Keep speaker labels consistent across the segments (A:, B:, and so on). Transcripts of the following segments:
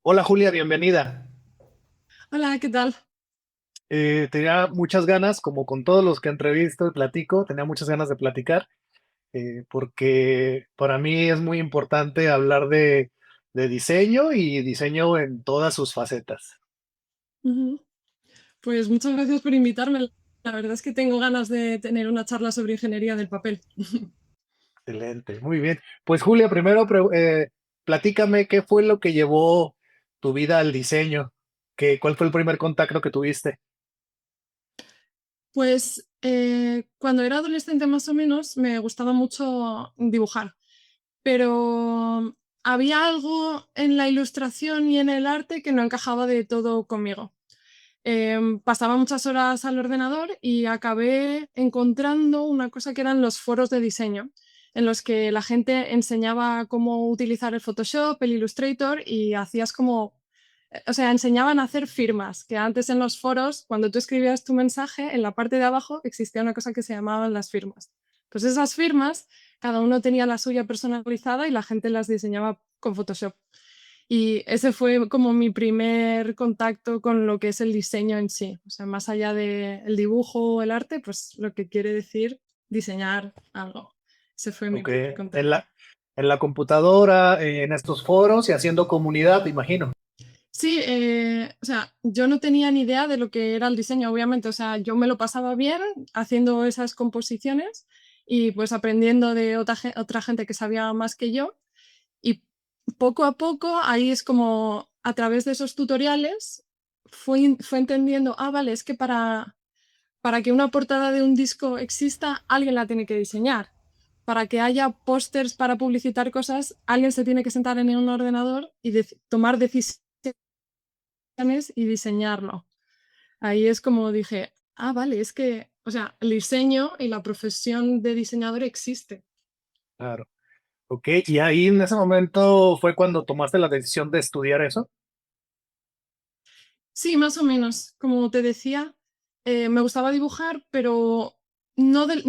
A: Hola Julia, bienvenida.
B: Hola, ¿qué tal?
A: Tenía muchas ganas, como con todos los que entrevisto y platico, tenía muchas ganas de platicar, porque para mí es muy importante hablar de diseño y diseño en todas sus facetas.
B: Ujú. Pues muchas gracias por invitarme. La verdad es que tengo ganas de tener una charla sobre ingeniería del papel.
A: Excelente, muy bien. Pues Julia, primero platícame qué fue lo que llevó tu vida al diseño, cuál fue el primer contacto que tuviste.
B: Pues cuando era adolescente más o menos me gustaba mucho dibujar, pero había algo en la ilustración y en el arte que no encajaba de todo conmigo. Pasaba muchas horas al ordenador y acabé encontrando una cosa que eran los foros de diseño, en los que la gente enseñaba cómo utilizar el Photoshop, el Illustrator y hacías como, o sea, enseñaban a hacer firmas, que antes en los foros, cuando tú escribías tu mensaje, en la parte de abajo existía una cosa que se llamaban las firmas. Pues esas firmas, cada uno tenía la suya personalizada y la gente las diseñaba con Photoshop. Y ese fue como mi primer contacto con lo que es el diseño en sí. O sea, más allá del dibujo o el arte, pues lo que quiere decir diseñar algo. Ese fue mi
A: Ok,
B: primer
A: en
B: contacto.
A: la computadora, en estos foros y haciendo comunidad, imagino.
B: Sí, o sea, yo no tenía ni idea de lo que era el diseño, obviamente. O sea, yo me lo pasaba bien haciendo esas composiciones y pues aprendiendo de otra gente que sabía más que yo. Y poco a poco, ahí es como a través de esos tutoriales fue entendiendo, vale, es que para que una portada de un disco exista, alguien la tiene que diseñar. Para que haya pósters para publicitar cosas, alguien se tiene que sentar en un ordenador y tomar decisiones y diseñarlo. Ahí es como dije, vale, es que, o sea, el diseño y la profesión de diseñador existe.
A: Claro. Ok, y ahí en ese momento fue cuando tomaste la decisión de estudiar eso.
B: Sí, más o menos. Como te decía, me gustaba dibujar, pero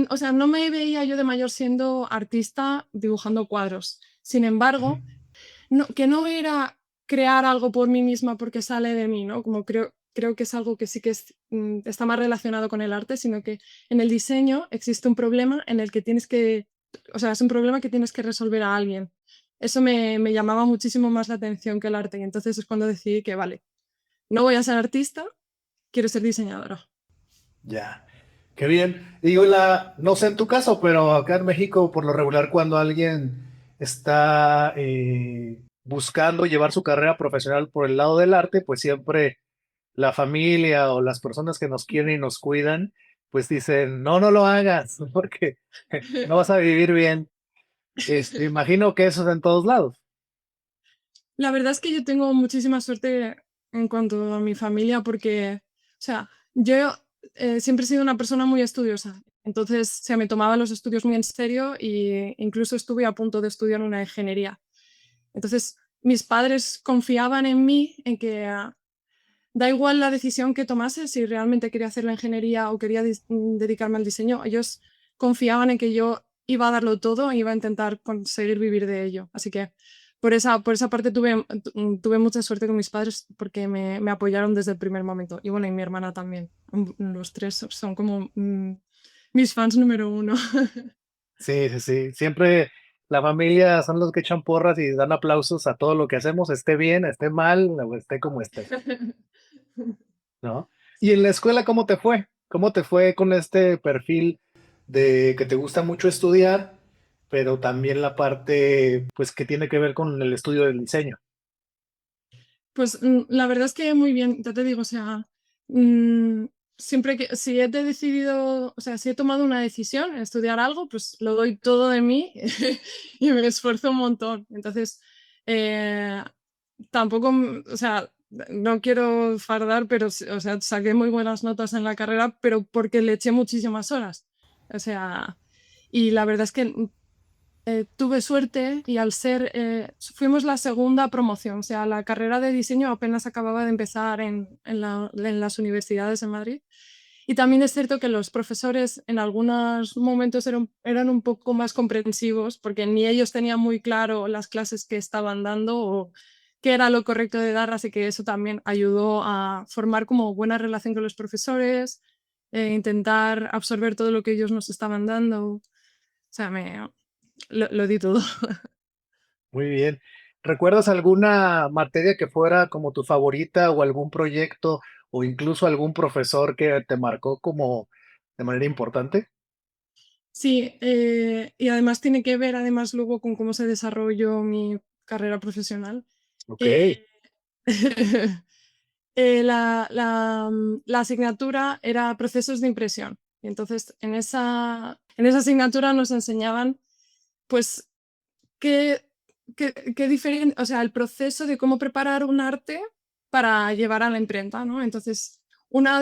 B: o sea, no me veía yo de mayor siendo artista dibujando cuadros. Sin
A: Ujú.
B: embargo, que no era crear algo por mí misma porque sale de mí, ¿no? Como creo que es algo que sí que está más relacionado con el arte, sino que en el diseño existe un problema en el que o sea, es un problema que tienes que resolver a alguien. Eso me llamaba muchísimo más la atención que el arte y entonces es cuando decidí que, vale, no voy a ser artista, quiero ser diseñadora.
A: Ya, qué bien. Digo, no sé en tu caso, pero acá en México, por lo regular, cuando alguien está buscando llevar su carrera profesional por el lado del arte, pues siempre la familia o las personas que nos quieren y nos cuidan, pues dicen, no, no lo hagas, porque no vas a vivir bien. Imagino que eso es en todos lados.
B: La verdad es que yo tengo muchísima suerte en cuanto a mi familia porque, o sea, yo siempre he sido una persona muy estudiosa. Entonces, se me tomaba los estudios muy en serio e incluso estuve a punto de estudiar una ingeniería. Entonces, mis padres confiaban en mí, en que da igual la decisión que tomase, si realmente quería hacer la ingeniería o quería dedicarme al diseño, ellos confiaban en que yo iba a darlo todo e iba a intentar conseguir vivir de ello. Así que por esa parte tuve mucha suerte con mis padres porque me apoyaron desde el primer momento. Y bueno, y mi hermana también. Los tres son como mis fans número uno.
A: Sí, sí, sí. Siempre la familia son los que echan porras y dan aplausos a todo lo que hacemos, esté bien, esté mal, o esté como esté, ¿no? Y en la escuela, ¿cómo te fue? ¿Cómo te fue con este perfil de que te gusta mucho estudiar, pero también la parte, pues, que tiene que ver con el estudio del diseño?
B: Pues la verdad es que muy bien, ya te digo, o sea, mm, siempre que, si he decidido, o sea, si he tomado una decisión, estudiar algo, pues lo doy todo de mí y me esfuerzo un montón. Entonces, eh, tampoco, o sea, no quiero fardar, pero, o sea, saqué muy buenas notas en la carrera, pero porque le eché muchísimas horas. O sea, y la verdad es que tuve suerte y fuimos la segunda promoción, o sea, la carrera de diseño apenas acababa de empezar en las universidades en Madrid. Y también es cierto que los profesores en algunos momentos eran un poco más comprensivos porque ni ellos tenían muy claro las clases que estaban dando o qué era lo correcto de dar, así que eso también ayudó a formar como buena relación con los profesores, intentar absorber todo lo que ellos nos estaban dando. O sea, lo di todo.
A: Muy bien. ¿Recuerdas alguna materia que fuera como tu favorita o algún proyecto o incluso algún profesor que te marcó como de manera importante?
B: Sí, y además tiene que ver además luego con cómo se desarrolló mi carrera profesional.
A: Ok,
B: Eh, la asignatura era procesos de impresión. Y entonces en esa asignatura nos enseñaban pues qué, o sea, el proceso de cómo preparar un arte para llevar a la imprenta, ¿no? Entonces, bueno,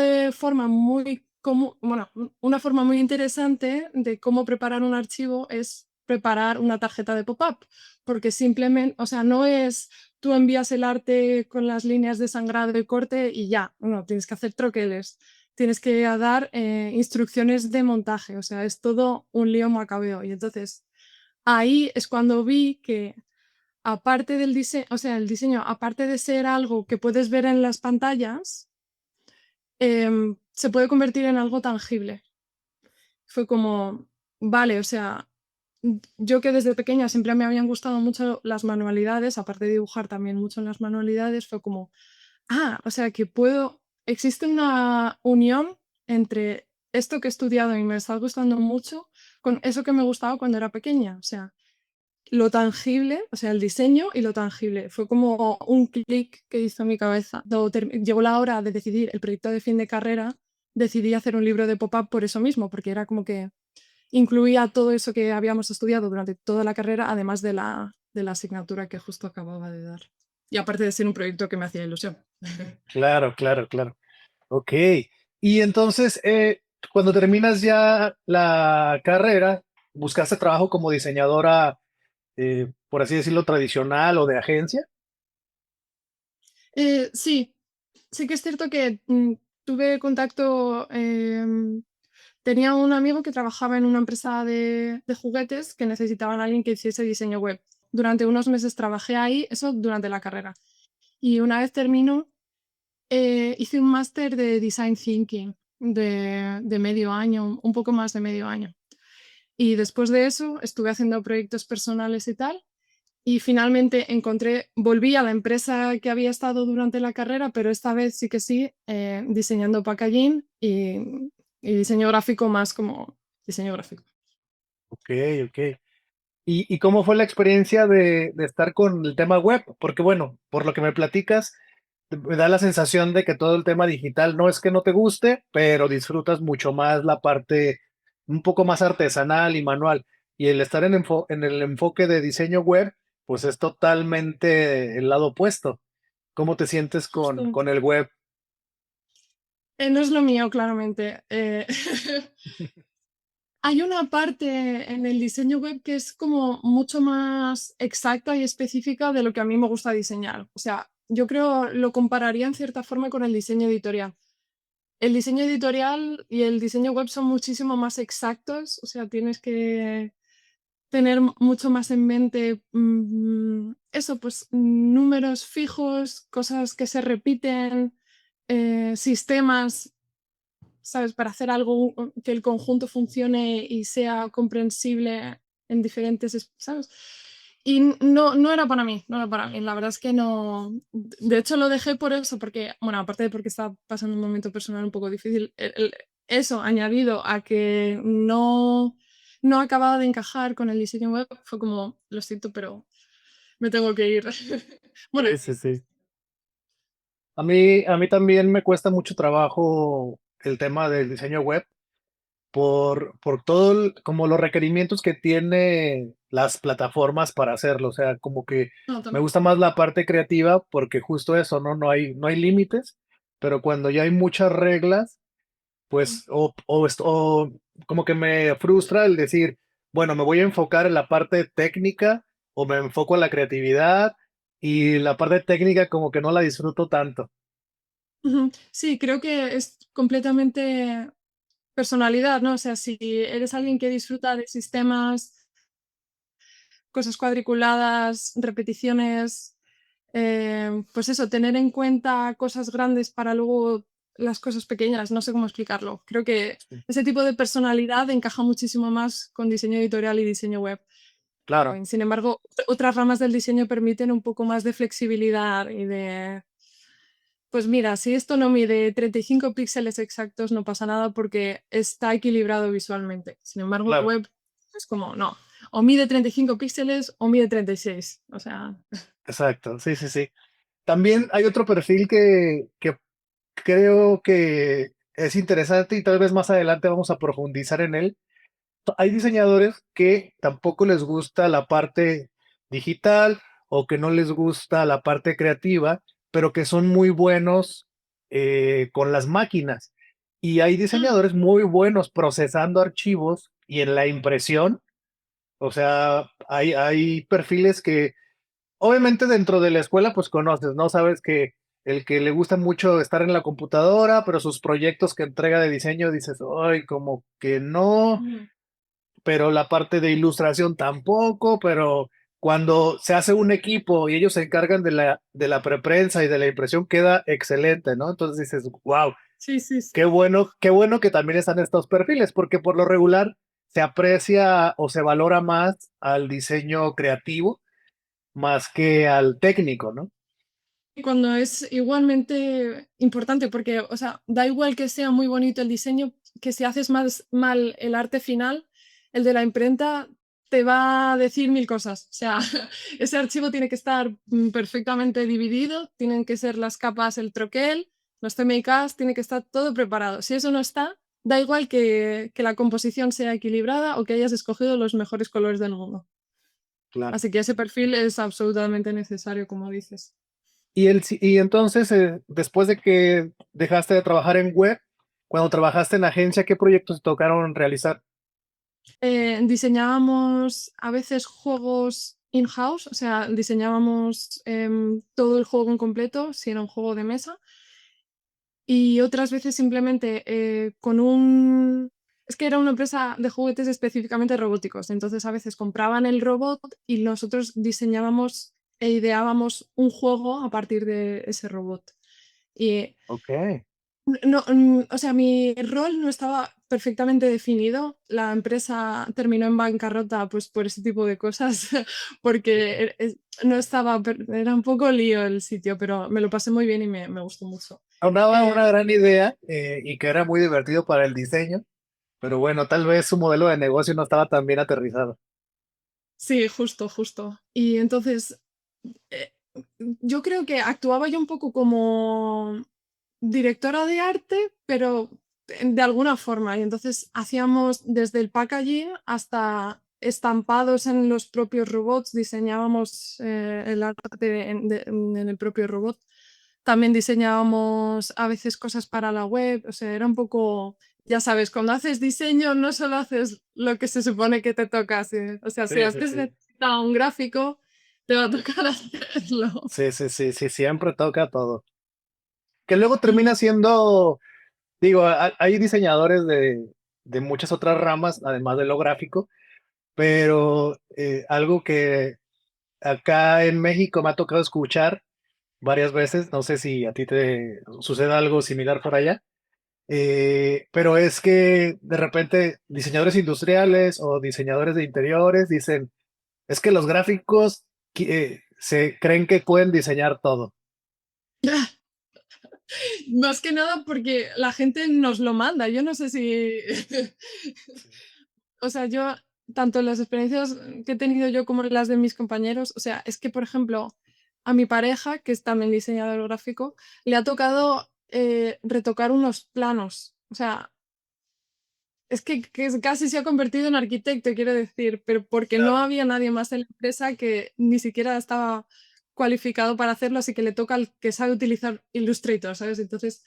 B: una forma muy interesante de cómo preparar un archivo es preparar una tarjeta de pop-up, porque simplemente, o sea, no es tú envías el arte con las líneas de sangrado y corte y ya, no, tienes que hacer troqueles, tienes que dar instrucciones de montaje, o sea, es todo un lío macabeo. Y entonces ahí es cuando vi que aparte del diseño, o sea, el diseño, aparte de ser algo que puedes ver en las pantallas, se puede convertir en algo tangible. Fue como, vale, o sea, yo que desde pequeña siempre me habían gustado mucho las manualidades, aparte de dibujar también mucho en las manualidades, fue como, o sea, que existe una unión entre esto que he estudiado y me está gustando mucho con eso que me gustaba cuando era pequeña. O sea, lo tangible, o sea, el diseño y lo tangible. Fue como un clic que hizo en mi cabeza. Llegó la hora de decidir el proyecto de fin de carrera, decidí hacer un libro de pop-up por eso mismo, porque era como que incluía todo eso que habíamos estudiado durante toda la carrera, además de la asignatura que justo acababa de dar. Y aparte de ser un proyecto que me hacía ilusión.
A: claro, claro, claro. Ok. Y entonces, cuando terminas ya la carrera, ¿buscaste trabajo como diseñadora, por así decirlo, tradicional o de agencia?
B: Sí, sí que es cierto que tuve contacto, tenía un amigo que trabajaba en una empresa de juguetes que necesitaban a alguien que hiciese diseño web. Durante unos meses trabajé ahí, eso durante la carrera. Y una vez terminó, hice un máster de Design Thinking de medio año, un poco más de medio año. Y después de eso estuve haciendo proyectos personales y tal. Y finalmente volví a la empresa que había estado durante la carrera, pero esta vez sí que sí, diseñando packaging y diseño gráfico más como diseño gráfico.
A: Ok, ok. ¿Y cómo fue la experiencia de estar con el tema web? Porque bueno, por lo que me platicas, me da la sensación de que todo el tema digital no es que no te guste, pero disfrutas mucho más la parte un poco más artesanal y manual. Y el estar en el enfoque de diseño web, pues es totalmente el lado opuesto. ¿Cómo te sientes
B: Justo.
A: con el web?
B: No es lo mío, claramente. Hay una parte en el diseño web que es como mucho más exacta y específica de lo que a mí me gusta diseñar. O sea, yo creo lo compararía en cierta forma con el diseño editorial. El diseño editorial y el diseño web son muchísimo más exactos, o sea, tienes que tener mucho más en mente eso, pues números fijos, cosas que se repiten, sistemas, ¿sabes? Para hacer algo que el conjunto funcione y sea comprensible en diferentes, ¿sabes? Y no era para mí, no era para mí. La verdad es que no. De hecho, lo dejé por eso, porque, bueno, aparte de porque estaba pasando un momento personal un poco difícil, eso añadido a que no acababa de encajar con el diseño web, fue como, lo siento, pero me tengo que ir. Bueno,
A: Sí, sí, sí. A mí también me cuesta mucho trabajo el tema del diseño web por todo como los requerimientos que tiene las plataformas para hacerlo. O sea, como que
B: no,
A: me
B: también.
A: gusta más la parte creativa porque justo eso, ¿no? No hay límites, pero cuando ya hay muchas reglas, pues, o como que me frustra el decir, bueno, me voy a enfocar en la parte técnica o me enfoco en la creatividad y la parte técnica como que no la disfruto tanto.
B: Ujú. Sí, creo que es completamente personalidad, ¿no? O sea, si eres alguien que disfruta de sistemas, cosas cuadriculadas, repeticiones, Pues eso, tener en cuenta cosas grandes para luego las cosas pequeñas, no sé cómo explicarlo. Creo que
A: Sí.
B: ese tipo de personalidad encaja muchísimo más con diseño editorial y diseño web.
A: Claro,
B: Sin embargo, otras ramas del diseño permiten un poco más de flexibilidad y de, pues mira, si esto no mide 35 píxeles exactos, no pasa nada porque está equilibrado visualmente. Sin embargo,
A: claro,
B: web es como, no, o mide 35 píxeles o mide 36. O sea,
A: exacto, sí, sí, sí. También hay otro perfil que creo que es interesante y tal vez más adelante vamos a profundizar en él. Hay diseñadores que tampoco les gusta la parte digital o que no les gusta la parte creativa, pero que son muy buenos con las máquinas. Y hay
B: mm,
A: diseñadores muy buenos procesando archivos y en la impresión. O sea, hay perfiles que obviamente dentro de la escuela pues conoces, ¿no? Sabes que el que le gusta mucho estar en la computadora, pero sus proyectos que entrega de diseño dices, ay, como que no,
B: mm.
A: pero la parte de ilustración tampoco, pero cuando se hace un equipo y ellos se encargan de la preprensa y de la impresión, queda excelente, ¿no? Entonces dices, wow,
B: Sí, sí, sí.
A: qué bueno que también están estos perfiles, porque por lo regular se aprecia o se valora más al diseño creativo más que al técnico, ¿no?
B: Cuando es igualmente importante, porque, o sea, da igual que sea muy bonito el diseño, que si haces más mal el arte final, el de la imprenta te va a decir mil cosas. O sea, ese archivo tiene que estar perfectamente dividido, tienen que ser las capas, el troquel, los CMYKs, tiene que estar todo preparado. Si eso no está, da igual que la composición sea equilibrada o que hayas escogido los mejores colores del mundo.
A: Claro.
B: Así que ese perfil es absolutamente necesario, como dices.
A: Y entonces, después de que dejaste de trabajar en web, cuando trabajaste en agencia, ¿qué proyectos te tocaron realizar?
B: Diseñábamos a veces juegos in-house, o sea, diseñábamos todo el juego en completo, si era un juego de mesa, y otras veces simplemente con un... Es que era una empresa de juguetes específicamente robóticos, entonces a veces compraban el robot y nosotros diseñábamos e ideábamos un juego a partir de ese robot. Y
A: Ok.
B: no, o sea, mi rol no estaba perfectamente definido. La empresa terminó en bancarrota, pues por ese tipo de cosas, porque no estaba, era un poco lío el sitio, pero me lo pasé muy bien y me gustó mucho.
A: Sonaba
B: Eh,
A: una gran idea y que era muy divertido para el diseño, pero bueno, tal vez su modelo de negocio no estaba tan bien aterrizado.
B: sí, justo, justo. Y entonces, eh, yo creo que actuaba yo un poco como directora de arte, pero de alguna forma. Y entonces hacíamos desde el packaging hasta estampados en los propios robots, diseñábamos el arte en el propio robot. También diseñábamos a veces cosas para la web, o sea, era un poco, ya sabes, cuando haces diseño no solo haces lo que se supone que te toca, o sea, si
A: Sí, sí,
B: antes
A: sí.
B: necesita un gráfico, te va a tocar hacerlo.
A: Sí, sí, sí, sí, siempre toca todo. Que luego termina
B: Y
A: siendo, digo, hay diseñadores de muchas otras ramas, además de lo gráfico, pero algo que acá en México me ha tocado escuchar varias veces, no sé si a ti te sucede algo similar por allá, pero es que de repente diseñadores industriales o diseñadores de interiores dicen, es que los gráficos se creen que pueden diseñar todo.
B: más que nada porque la gente nos lo manda. Yo no sé si... O sea, yo, tanto las experiencias que he tenido yo como las de mis compañeros, o sea, es que, por ejemplo, a mi pareja, que es también diseñador gráfico, le ha tocado retocar unos planos. O sea, es que casi se ha convertido en arquitecto, quiero decir, pero porque no
A: Claro.
B: había nadie más en la empresa que ni siquiera estaba cualificado para hacerlo, así que le toca al que sabe utilizar Illustrator, ¿sabes? Entonces,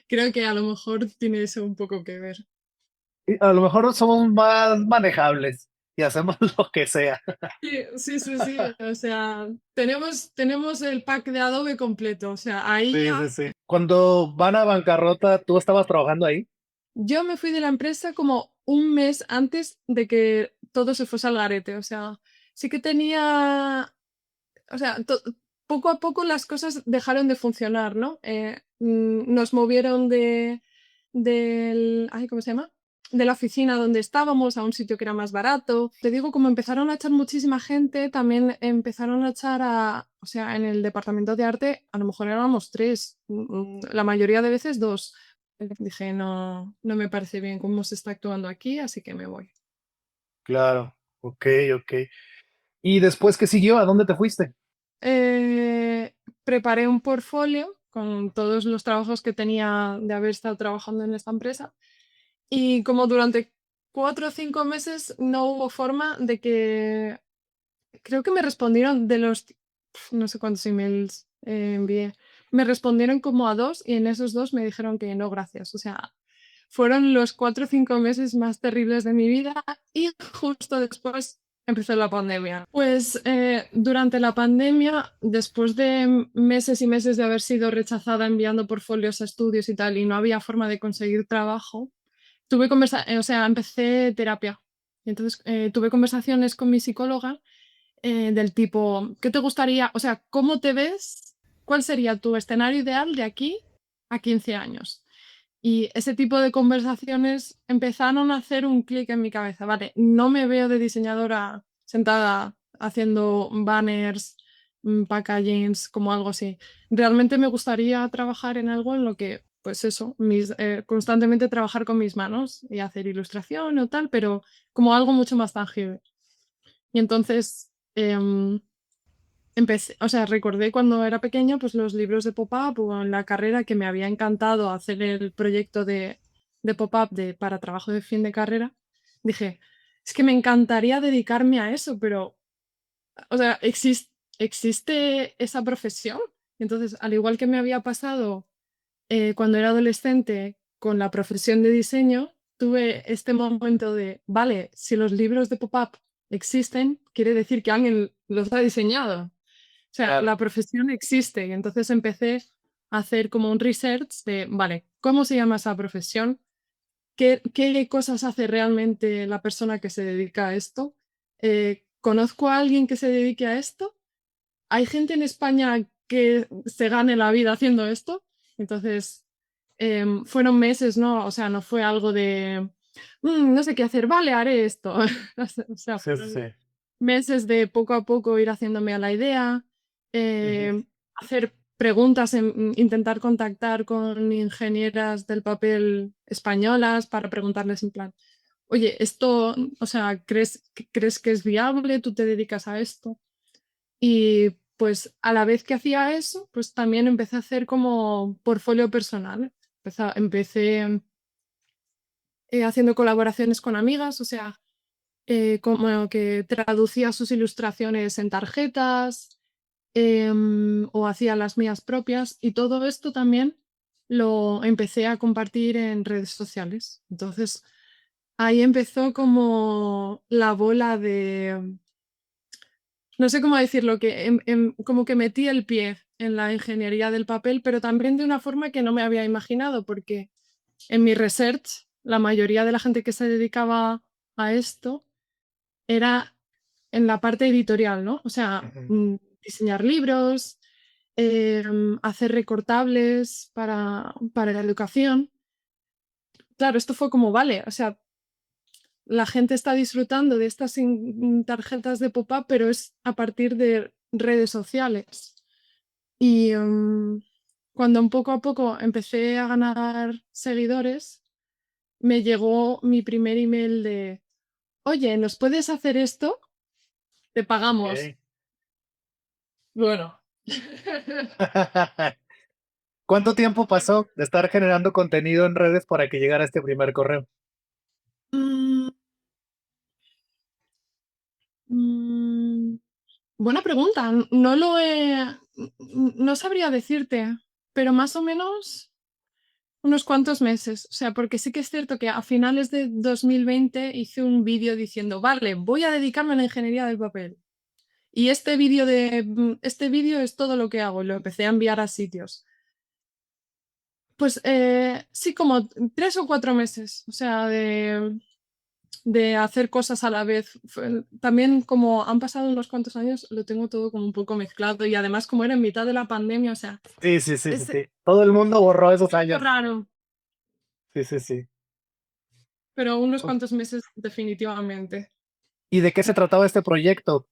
B: creo que a lo mejor tiene eso un poco que ver.
A: Y a lo mejor somos más manejables y hacemos lo que sea.
B: Sí, sí, sí, sí. O sea, tenemos el pack de Adobe completo. O sea, ahí
A: Sí, sí,
B: ya.
A: sí. Cuando van a bancarrota, ¿tú estabas trabajando ahí?
B: Yo me fui de la empresa como un mes antes de que todo se fuese al garete. O sea, sí que tenía. O sea, poco a poco las cosas dejaron de funcionar, ¿no? Nos movieron ay, ¿cómo se llama? De la oficina donde estábamos a un sitio que era más barato. Te digo, como empezaron a echar muchísima gente, también empezaron a echar o sea, en el departamento de arte a lo mejor éramos 3, la mayoría de veces 2. Dije, no, no me parece bien cómo se está actuando aquí, así que me voy.
A: Claro, ok, ok. ¿Y después qué siguió? ¿A dónde te fuiste?
B: Preparé un portfolio con todos los trabajos que tenía de haber estado trabajando en esta empresa y como durante 4 o 5 meses no hubo forma de que, creo que me respondieron de los, no sé cuántos emails envié, me respondieron como a 2 y en esos 2 me dijeron que no, gracias. O sea, fueron los 4 o 5 meses más terribles de mi vida y justo después empezó la pandemia. Pues durante la pandemia, después de meses y meses de haber sido rechazada enviando portfolios a estudios y tal, y no había forma de conseguir trabajo, o sea, empecé terapia. Y entonces tuve conversaciones con mi psicóloga del tipo, ¿qué te gustaría? O sea, ¿cómo te ves? ¿Cuál sería tu escenario ideal de aquí a 15 años? Y ese tipo de conversaciones empezaron a hacer un clic en mi cabeza. Vale, no me veo de diseñadora sentada haciendo banners, packagings, como algo así. Realmente me gustaría trabajar en algo en lo que, pues eso, constantemente trabajar con mis manos y hacer ilustración o tal, pero como algo mucho más tangible. Y entonces empecé, o sea, recordé cuando era pequeña, pues los libros de pop-up o en la carrera que me había encantado hacer el proyecto de pop-up para trabajo de fin de carrera. Dije, es que me encantaría dedicarme a eso, pero, o sea, ¿existe esa profesión? Entonces, al igual que me había pasado cuando era adolescente con la profesión de diseño, tuve este momento de, vale, si los libros de pop-up existen, quiere decir que alguien los ha diseñado. O sea,
A: Claro.
B: la profesión existe y entonces empecé a hacer como un research de, vale, ¿cómo se llama esa profesión? ¿Qué cosas hace realmente la persona que se dedica a esto? ¿Conozco a alguien que se dedique a esto? ¿Hay gente en España que se gane la vida haciendo esto? Entonces, fueron meses, ¿no? O sea, no fue algo de, no sé qué hacer, vale, haré esto". O sea,
A: Sí, sí, sí.
B: fueron meses de poco a poco ir haciéndome a la idea,
A: Ujú.
B: hacer preguntas, intentar contactar con ingenieras del papel españolas para preguntarles en plan, oye, esto, o sea, ¿crees que es viable? ¿Tú te dedicas a esto? Y pues a la vez que hacía eso, pues también empecé a hacer como portfolio personal. Empecé haciendo colaboraciones con amigas, o sea, como que traducía sus ilustraciones en tarjetas o hacía las mías propias y todo esto también lo empecé a compartir en redes sociales. Entonces ahí empezó como la bola de, no sé cómo decirlo, que como que metí el pie en la ingeniería del papel, pero también de una forma que no me había imaginado, porque en mi research la mayoría de la gente que se dedicaba a esto era en la parte editorial, ¿no? O sea,
A: Ujú.
B: diseñar libros, hacer recortables para la educación. Claro, esto fue como, vale, o sea, la gente está disfrutando de estas tarjetas de pop-up, pero es a partir de redes sociales. Y cuando un poco a poco empecé a ganar seguidores, me llegó mi primer email de, oye, ¿nos puedes hacer esto? Te pagamos.
A: Ok.
B: Bueno.
A: ¿Cuánto tiempo pasó de estar generando contenido en redes para que llegara este primer correo?
B: Mm, mm, buena pregunta. No sabría decirte, pero más o menos unos cuantos meses. O sea, porque sí que es cierto que a finales de 2020 hice un vídeo diciendo, vale, voy a dedicarme a la ingeniería del papel. Y este vídeo es todo lo que hago. Y lo empecé a enviar a sitios. Pues sí, como 3 o 4 meses. O sea, de hacer cosas a la vez. También como han pasado unos cuantos años, lo tengo todo como un poco mezclado y además como era en mitad de la pandemia, o sea,
A: Sí, sí, sí, sí,
B: es
A: sí. Todo el mundo borró esos años.
B: raro,
A: Sí, sí, sí.
B: pero unos
A: Oh,
B: cuantos meses definitivamente.
A: ¿y de qué se trataba este proyecto?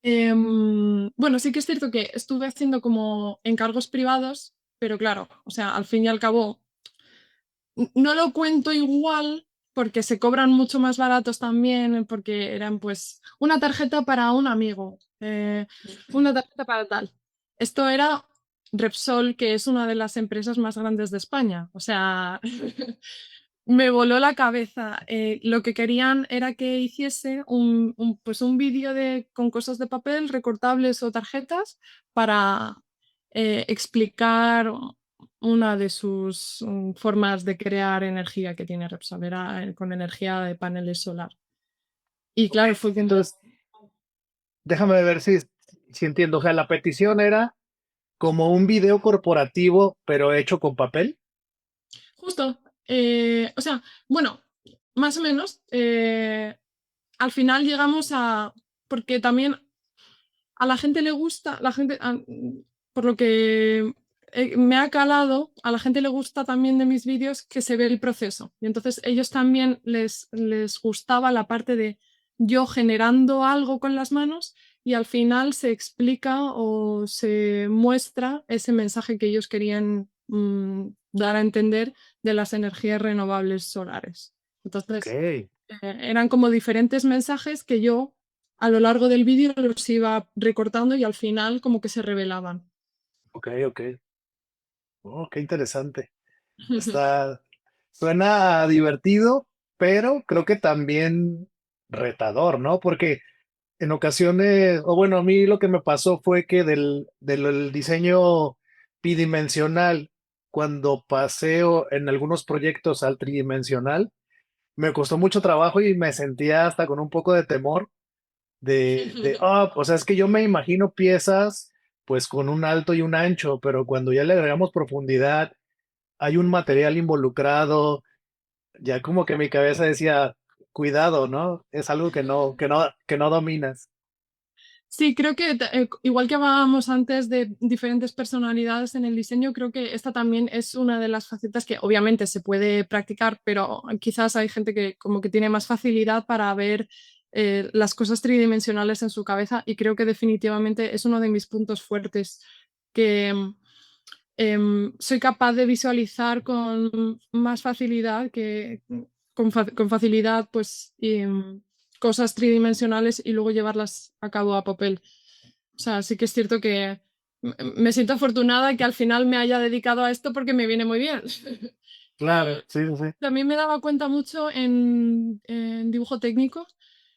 B: Bueno, sí que es cierto que estuve haciendo como encargos privados, pero claro, o sea, al fin y al cabo no lo cuento igual porque se cobran mucho más baratos también, porque eran pues una tarjeta para un amigo, una tarjeta para tal. Esto era Repsol, que es una de las empresas más grandes de España. O sea, me voló la cabeza. Lo que querían era que hiciese pues un vídeo con cosas de papel, recortables o tarjetas para explicar una de sus formas de crear energía que tiene Repsol, era con energía de paneles solar. Y
A: Ok,
B: claro, fue como,
A: entonces, déjame ver si entiendo. O sea, la petición era como un video corporativo, pero hecho con papel.
B: justo, o sea, bueno, más o menos, al final llegamos porque también a la gente le gusta, por lo que me ha calado, a la gente le gusta también de mis vídeos que se ve el proceso. Y entonces ellos también les gustaba la parte de yo generando algo con las manos y al final se explica o se muestra ese mensaje que ellos querían dar a entender de las energías renovables solares.
A: Ok,
B: Entonces, eran como diferentes mensajes que yo a lo largo del vídeo los iba recortando y al final como que se revelaban.
A: ok, ok. Oh, qué interesante. Está, suena divertido, pero creo que también retador, ¿no? Porque en ocasiones, o bueno, a mí lo que me pasó fue que del diseño bidimensional, cuando paseo en algunos proyectos al tridimensional, me costó mucho trabajo y me sentía hasta con un poco de temor o sea, es que yo me imagino piezas pues con un alto y un ancho, pero cuando ya le agregamos profundidad, hay un material involucrado, ya como que mi cabeza decía, cuidado, ¿no? Es algo que no dominas.
B: Sí, creo que igual que hablábamos antes de diferentes personalidades en el diseño, creo que esta también es una de las facetas que obviamente se puede practicar, pero quizás hay gente que como que tiene más facilidad para ver las cosas tridimensionales en su cabeza y creo que definitivamente es uno de mis puntos fuertes que soy capaz de visualizar con más facilidad con facilidad pues cosas tridimensionales y luego llevarlas a cabo a papel. O sea, sí que es cierto que me siento afortunada que al final me haya dedicado a esto porque me viene muy bien.
A: Claro, sí, sí, sí.
B: También me daba cuenta mucho en dibujo técnico,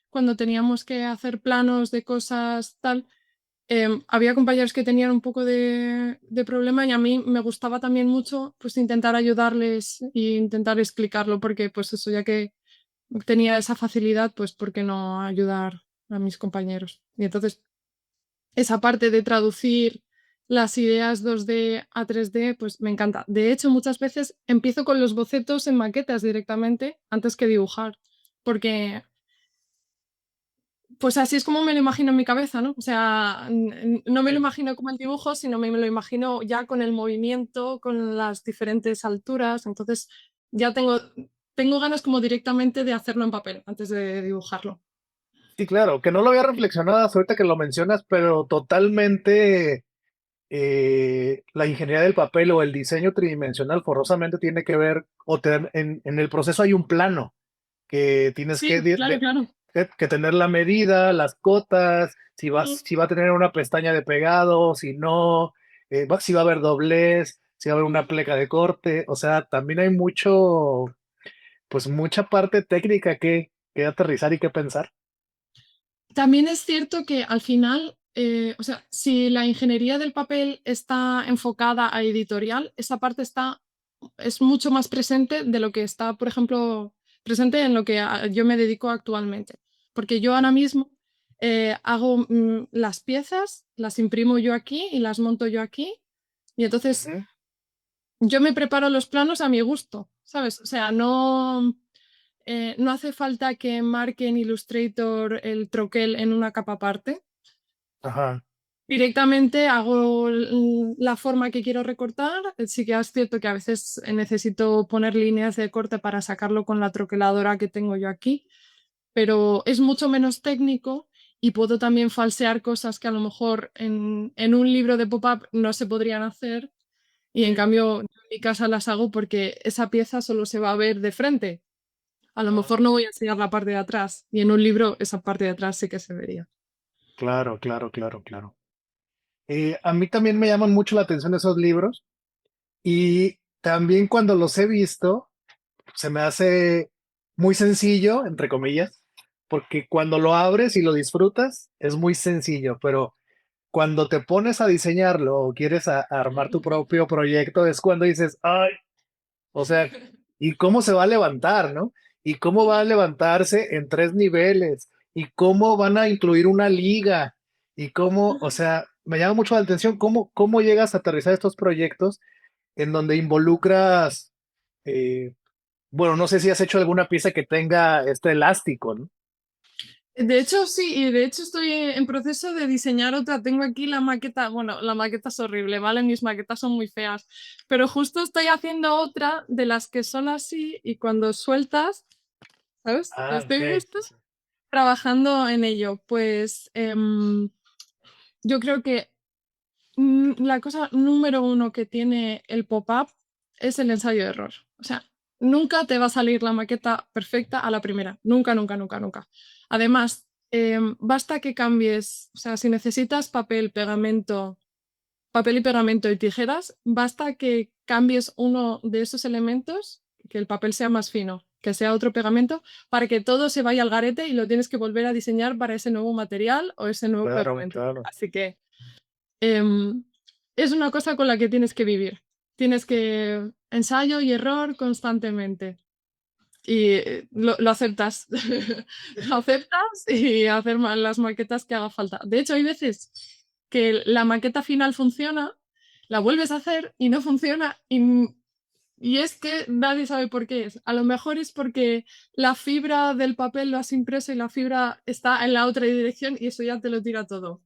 B: cuando teníamos que hacer planos de cosas tal. Había compañeros que tenían un poco de problema y a mí me gustaba también mucho pues intentar ayudarles e intentar explicarlo porque pues eso, ya que tenía esa facilidad, pues ¿por qué no ayudar a mis compañeros? Y entonces esa parte de traducir las ideas 2D a 3D, pues me encanta. De hecho, muchas veces empiezo con los bocetos en maquetas directamente antes que dibujar, porque pues así es como me lo imagino en mi cabeza, ¿no? O sea, no me lo imagino como el dibujo, sino me lo imagino ya con el movimiento, con las diferentes alturas. Entonces ya tengo ganas como directamente de hacerlo en papel antes de dibujarlo.
A: Sí, claro, que no lo había reflexionado hasta ahorita que lo mencionas, pero totalmente la ingeniería del papel o el diseño tridimensional forzosamente tiene que ver, en el proceso hay un plano que tienes
B: Sí, claro, claro.
A: que tener la medida, las cotas,
B: Mm.
A: si va a tener una pestaña de pegado, si no, si va a haber doblez, si va a haber una pleca de corte, o sea, también hay pues mucha parte técnica que aterrizar y que pensar.
B: También es cierto que al final, o sea, si la ingeniería del papel está enfocada a editorial, esa parte es mucho más presente de lo que está, por ejemplo, presente en lo que yo me dedico actualmente. Porque yo ahora mismo hago las piezas, las imprimo yo aquí y las monto yo aquí. Y entonces yo me preparo los planos a mi gusto, ¿sabes? O sea, no. no hace falta que marque en Illustrator el troquel en una capa aparte.
A: Ajá.
B: Directamente hago la forma que quiero recortar. Sí que es cierto que a veces necesito poner líneas de corte para sacarlo con la troqueladora que tengo yo aquí, pero es mucho menos técnico y puedo también falsear cosas que a lo mejor en un libro de pop-up no se podrían hacer y en cambio en mi casa las hago porque esa pieza solo se va a ver de frente. A lo mejor no voy a enseñar la parte de atrás y en un libro esa parte de atrás sí que se vería.
A: Claro, claro, claro, claro. A mí también me llaman mucho la atención esos libros y también cuando los he visto, se me hace muy sencillo, entre comillas, porque cuando lo abres y lo disfrutas, es muy sencillo, pero cuando te pones a diseñarlo o quieres a armar tu propio proyecto, es cuando dices, ay, o sea, ¿y cómo se va a levantar, no? ¿Y cómo va a levantarse en 3 niveles? ¿Y cómo van a incluir una liga? ¿Y cómo, o sea, me llama mucho la atención cómo llegas a aterrizar estos proyectos en donde involucras, eh, bueno, no sé si has hecho alguna pieza que tenga este elástico, ¿no?
B: De hecho, sí, y de hecho estoy en proceso de diseñar otra. Tengo aquí la maqueta, bueno, la maqueta es horrible, ¿vale? Mis maquetas son muy feas, pero justo estoy haciendo otra de las que son así y cuando sueltas, ¿sabes?
A: Ah, ok.
B: Estoy justo
A: Sí, sí.
B: trabajando en ello. Pues yo creo que la cosa número uno que tiene el pop-up es el ensayo de error. O sea, nunca te va a salir la maqueta perfecta a la primera. Nunca, nunca, nunca, nunca. Además, basta que cambies, o sea, si necesitas papel y pegamento y tijeras, basta que cambies uno de esos elementos, que el papel sea más fino, que sea otro pegamento, para que todo se vaya al garete y lo tienes que volver a diseñar para ese nuevo material o ese nuevo
A: Claro,
B: pegamento.
A: claro.
B: Así que Em, es una cosa con la que tienes que vivir. Tienes que ensayo y error constantemente. Y lo aceptas. Lo aceptas y hacer las maquetas que haga falta. De hecho, hay veces que la maqueta final funciona, la vuelves a hacer y no funciona. Y es que nadie sabe por qué es. A lo mejor es porque la fibra del papel lo has impreso y la fibra está en la otra dirección y eso ya te lo tira todo.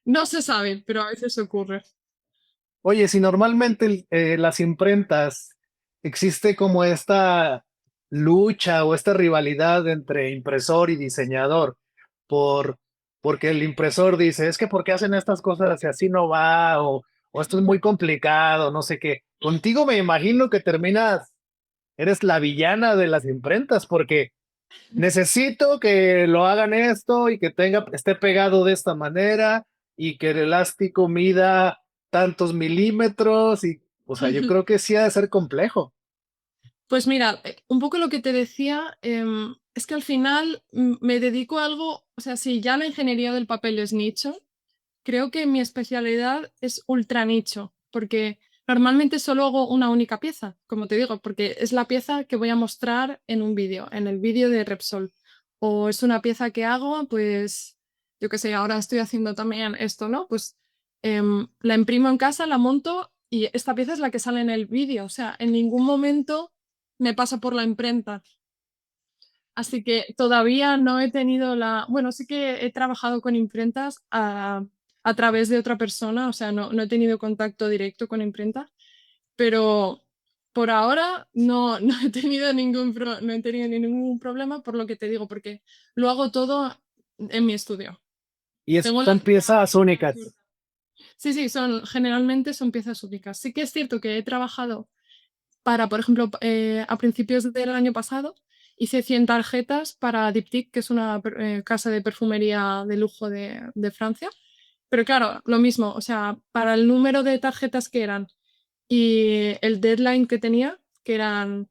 B: No se sabe, pero a veces ocurre.
A: Oye, si normalmente las imprentas existe como esta lucha o esta rivalidad entre impresor y diseñador, por, porque el impresor dice, es que ¿por qué hacen estas cosas si así no va? O esto es muy complicado, no sé qué. Contigo me imagino que terminas, eres la villana de las imprentas, porque necesito que lo hagan esto y que esté pegado de esta manera y que el elástico mida tantos milímetros y, o sea, yo creo que sí ha de ser complejo.
B: Pues mira, un poco lo que te decía, es que al final me dedico a algo, o sea, si ya la ingeniería del papel es nicho, creo que mi especialidad es ultra nicho, porque normalmente solo hago una única pieza, como te digo, porque es la pieza que voy a mostrar en un vídeo, en el vídeo de Repsol. O es una pieza que hago, pues, yo qué sé, ahora estoy haciendo también esto, ¿no? Pues la imprimo en casa, la monto y esta pieza es la que sale en el vídeo. O sea, en ningún momento me pasa por la imprenta. Así que todavía no he tenido la... Bueno, sí que he trabajado con imprentas a través de otra persona, o sea, no he tenido contacto directo con imprenta, pero por ahora no he tenido no he tenido ningún problema por lo que te digo, porque lo hago todo en mi estudio.
A: Y
B: Tengo
A: son piezas
B: la
A: únicas.
B: suerte. Sí, sí, generalmente son piezas únicas. Sí que es cierto que he trabajado para, por ejemplo, a principios del año pasado hice 100 tarjetas para Diptyque, que es una casa de perfumería de lujo de Francia. Pero claro, lo mismo, o sea, para el número de tarjetas que eran y el deadline que tenía, que eran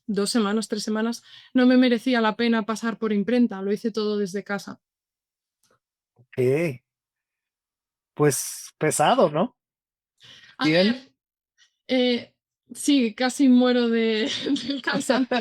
B: 2 semanas, 3 semanas, no me merecía la pena pasar por imprenta, lo hice todo desde casa.
A: Ok, pues pesado, ¿no?
B: A
A: Bien.
B: ver, sí, casi muero del cansancio.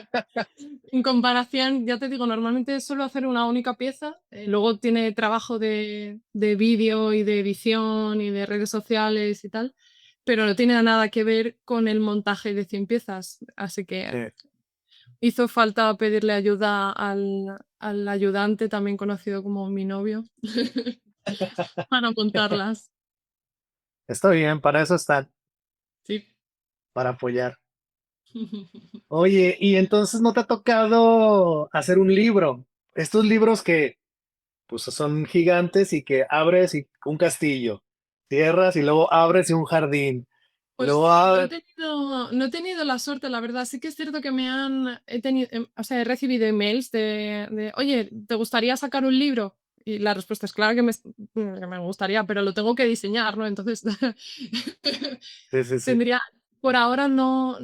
B: En comparación, ya te digo, normalmente suelo hacer una única pieza, luego tiene trabajo de vídeo y de edición y de redes sociales y tal, pero no tiene nada que ver con el montaje de 100 piezas, así que
A: Sí.
B: hizo falta pedirle ayuda al ayudante, también conocido como mi novio, para montarlas.
A: Está bien, para eso están,
B: Sí.
A: para apoyar. Oye, y entonces ¿no te ha tocado hacer un libro? Estos libros que pues son gigantes y que abres y un castillo, cierras y luego abres y un jardín. Y luego,
B: Pues no he tenido la suerte, la verdad. Sí que es cierto que o sea, he recibido emails de, oye, ¿te gustaría sacar un libro? Y la respuesta es claro que me gustaría, pero lo tengo que diseñar, ¿no? Entonces,
A: sí, sí, sí,
B: tendría, por ahora no,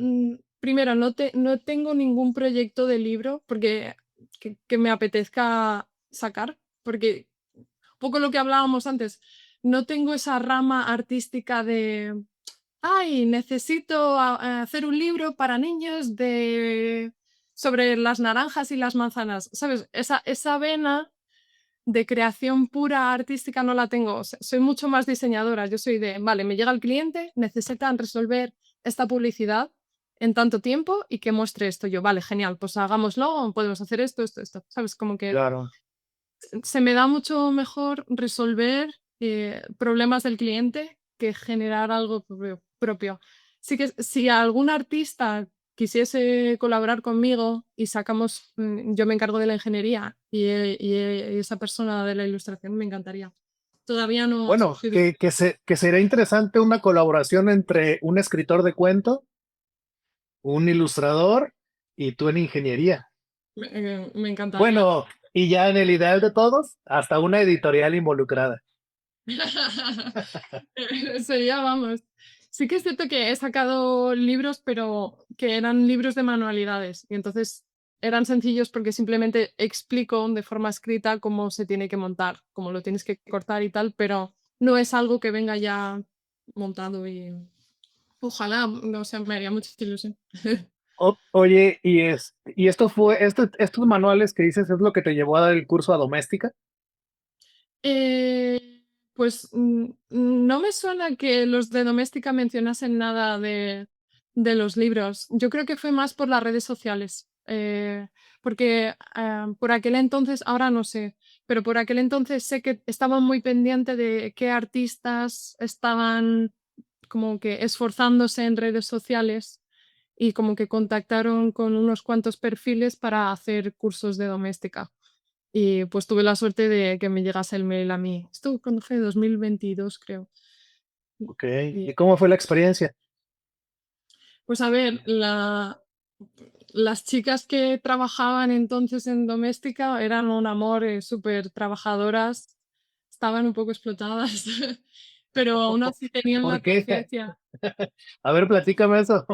B: primero, no tengo ningún proyecto de libro que me apetezca sacar, porque un poco lo que hablábamos antes, no tengo esa rama artística de ay, necesito hacer un libro para niños sobre las naranjas y las manzanas. ¿Sabes? Esa vena de creación pura artística no la tengo. O sea, soy mucho más diseñadora. Yo soy de, vale, me llega el cliente, necesitan resolver esta publicidad en tanto tiempo y que muestre esto. Yo, vale, genial, pues hagámoslo, podemos hacer esto, esto, esto. ¿Sabes? Como que
A: claro.
B: se me da mucho mejor resolver problemas del cliente que generar algo propio. Sí que si algún artista quisiese colaborar conmigo y sacamos, yo me encargo de la ingeniería y esa persona de la ilustración, me encantaría. Todavía no ha
A: Bueno,
B: surgido.
A: que sería interesante una colaboración entre un escritor de cuento, un ilustrador y tú en ingeniería.
B: Me encantaría.
A: Bueno, y ya en el ideal de todos, hasta una editorial involucrada.
B: Sería, vamos. Sí que es cierto que he sacado libros, pero que eran libros de manualidades. Y entonces eran sencillos porque simplemente explico de forma escrita cómo se tiene que montar, cómo lo tienes que cortar y tal, pero no es algo que venga ya montado y ojalá, no sé, me haría mucha ilusión.
A: Oye, y esto fue, estos manuales que dices es lo que te llevó a dar el curso a doméstica.
B: Pues no me suena que los de Doméstica mencionasen nada de los libros. Yo creo que fue más por las redes sociales. Porque por aquel entonces, ahora no sé, pero por aquel entonces sé que estaban muy pendientes de qué artistas estaban como que esforzándose en redes sociales y como que contactaron con unos cuantos perfiles para hacer cursos de doméstica. Y pues tuve la suerte de que me llegase el mail a mí. Esto cuando fue 2022, creo.
A: Ok,
B: Y,
A: ¿y cómo fue la experiencia?
B: pues a ver, las chicas que trabajaban entonces en doméstica eran un amor, súper trabajadoras, estaban un poco explotadas, pero aún así tenían la
A: ¿Por qué?
B: paciencia.
A: A ver, platícame eso.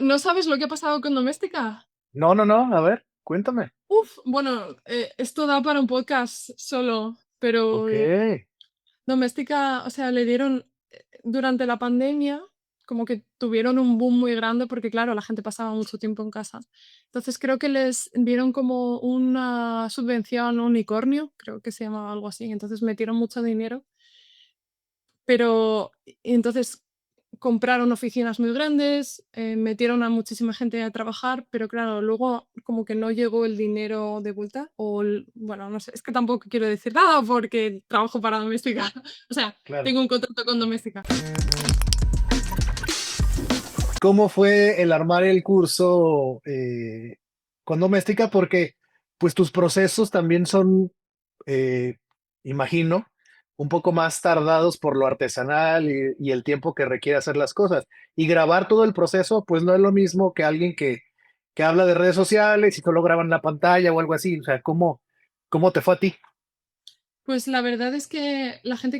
B: ¿No sabes lo que ha pasado con doméstica?
A: No, no, no, a ver, cuéntame.
B: Uf, bueno, esto da para un podcast solo, pero
A: Ok,
B: Doméstica, o sea, le dieron durante la pandemia, como que tuvieron un boom muy grande porque, claro, la gente pasaba mucho tiempo en casa. Entonces creo que les dieron como una subvención unicornio, creo que se llamaba algo así. Entonces metieron mucho dinero, pero y entonces compraron oficinas muy grandes, metieron a muchísima gente a trabajar, pero claro, luego como que no llegó el dinero de vuelta o, bueno, no sé, es que tampoco quiero decir nada porque trabajo para Doméstica, o sea,
A: claro.
B: tengo un contrato con Doméstica.
A: ¿Cómo fue el armar el curso con doméstica? Porque pues tus procesos también son, eh, imagino, un poco más tardados por lo artesanal y el tiempo que requiere hacer las cosas. Y grabar todo el proceso, pues no es lo mismo que alguien que habla de redes sociales y solo graban la pantalla o algo así. O sea, ¿cómo te fue a ti?
B: Pues la verdad es que la gente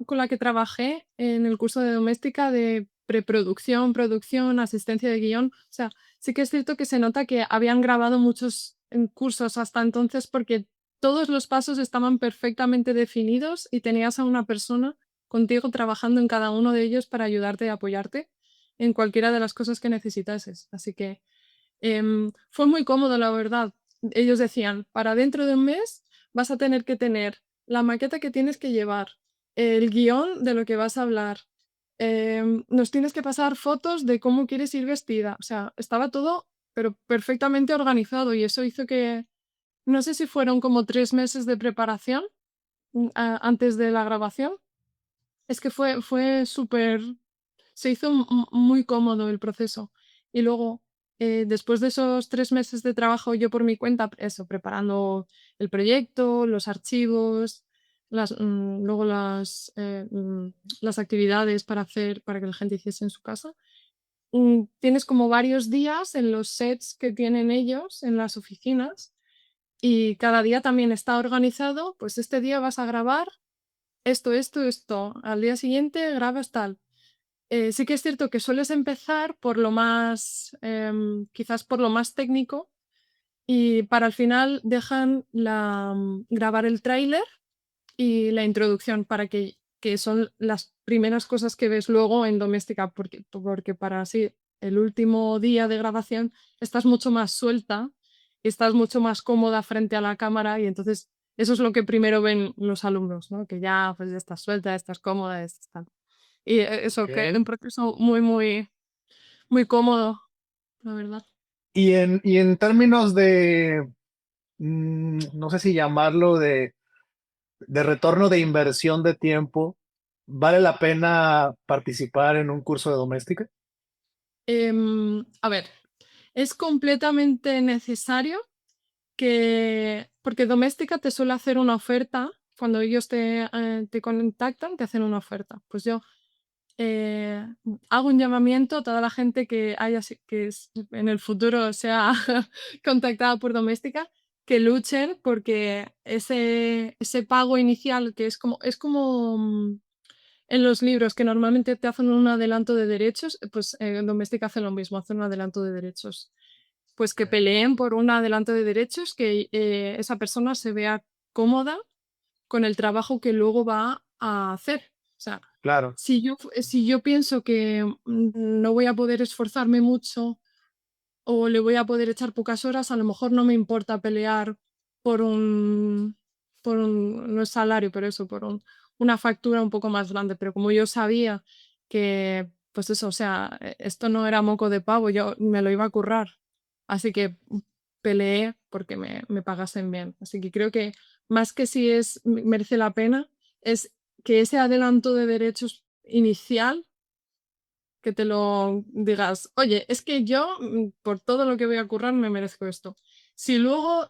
B: con la que trabajé en el curso de doméstica de preproducción, producción, asistencia de guión, o sea, sí que es cierto que se nota que habían grabado muchos cursos hasta entonces porque todos los pasos estaban perfectamente definidos y tenías a una persona contigo trabajando en cada uno de ellos para ayudarte y apoyarte en cualquiera de las cosas que necesitases. Así que fue muy cómodo, la verdad. Ellos decían, para dentro de un mes vas a tener que tener la maqueta que tienes que llevar, el guión de lo que vas a hablar, nos tienes que pasar fotos de cómo quieres ir vestida. O sea, estaba todo pero perfectamente organizado y eso hizo que, no sé si fueron como 3 meses de preparación, antes de la grabación. Es que fue súper, se hizo muy cómodo el proceso. Y luego, después de esos 3 meses de trabajo yo por mi cuenta, eso, preparando el proyecto, los archivos, luego las actividades para hacer, para que la gente hiciese en su casa. Tienes como varios días en los sets que tienen ellos en las oficinas y cada día también está organizado, pues este día vas a grabar esto, esto, esto, al día siguiente grabas tal. Sí que es cierto que sueles empezar por lo más, quizás por lo más técnico y para el final dejan grabar el tráiler y la introducción para que son las primeras cosas que ves luego en Doméstica, porque para así el último día de grabación estás mucho más suelta, estás mucho más cómoda frente a la cámara y entonces eso es lo que primero ven los alumnos, ¿no? Que ya pues ya estás suelta, estás cómoda, estás tal. Y eso, que es
A: Ok.
B: un proceso muy, muy, muy cómodo, la verdad.
A: Y en términos de, no sé si llamarlo de retorno de inversión de tiempo, ¿vale la pena participar en un curso de doméstica?
B: A ver, es completamente necesario porque Doméstica te suele hacer una oferta, cuando ellos te contactan, te hacen una oferta. Pues yo eh, hago un llamamiento a toda la gente que en el futuro sea contactada por Doméstica, que luchen porque ese pago inicial, que es como en los libros que normalmente te hacen un adelanto de derechos, pues en Doméstica hacen lo mismo, hacen un adelanto de derechos. Pues que peleen por un adelanto de derechos, que esa persona se vea cómoda con el trabajo que luego va a hacer. O sea,
A: Claro,
B: si yo pienso que no voy a poder esforzarme mucho o le voy a poder echar pocas horas, a lo mejor no me importa pelear por no es salario, pero eso, una factura un poco más grande. Pero como yo sabía que, pues eso, o sea, esto no era moco de pavo, yo me lo iba a currar. Así que peleé porque me pagasen bien. Así que creo que más que si merece la pena, es que ese adelanto de derechos inicial que te lo digas, oye, es que yo, por todo lo que voy a currar, me merezco esto. Si luego